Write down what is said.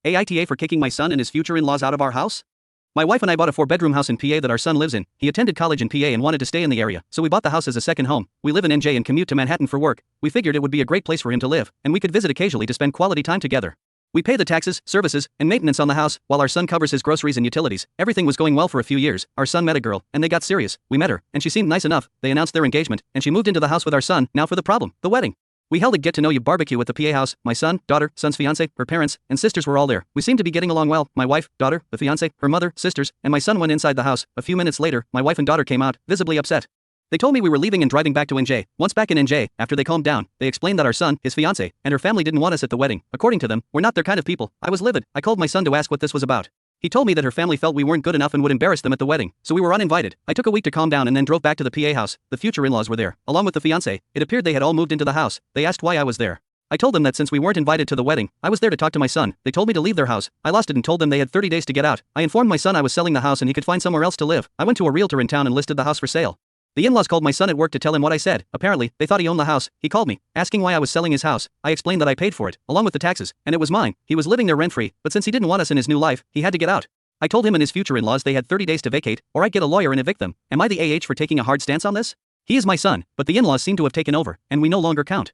AITA for kicking my son and his future in-laws out of our house? My wife and I bought a 4-bedroom house in PA that our son lives in. He attended college in PA and wanted to stay in the area, so we bought the house as a second home. We live in NJ and commute to Manhattan for work. We figured it would be a great place for him to live, and we could visit occasionally to spend quality time together. We pay the taxes, services, and maintenance on the house, while our son covers his groceries and utilities. Everything was going well for a few years. Our son met a girl, and they got serious. We met her, and she seemed nice enough. They announced their engagement, and she moved into the house with our son. Now for the problem, the wedding. We held a get-to-know-you barbecue at the PA house. My son, daughter, son's fiancé, her parents, and sisters were all there. We seemed to be getting along well. My wife, daughter, the fiancé, her mother, sisters, and my son went inside the house. A few minutes later, my wife and daughter came out, visibly upset. They told me we were leaving and driving back to NJ. Once back in NJ, after they calmed down, they explained that our son, his fiancé, and her family didn't want us at the wedding. According to them, we're not their kind of people. I was livid. I called my son to ask what this was about. He told me that her family felt we weren't good enough and would embarrass them at the wedding, so we were uninvited. I took a week to calm down and then drove back to the PA house. The future in-laws were there, along with the fiancé. It appeared they had all moved into the house. They asked why I was there. I told them that since we weren't invited to the wedding, I was there to talk to my son. They told me to leave their house. I lost it and told them they had 30 days to get out. I informed my son I was selling the house and he could find somewhere else to live. I went to a realtor in town and listed the house for sale. The in-laws called my son at work to tell him what I said. Apparently, they thought he owned the house. He called me, asking why I was selling his house. I explained that I paid for it, along with the taxes, and it was mine. He was living there rent-free, but since he didn't want us in his new life, he had to get out. I told him and his future in-laws they had 30 days to vacate, or I'd get a lawyer and evict them. Am I the AH for taking a hard stance on this? He is my son, but the in-laws seem to have taken over, and we no longer count.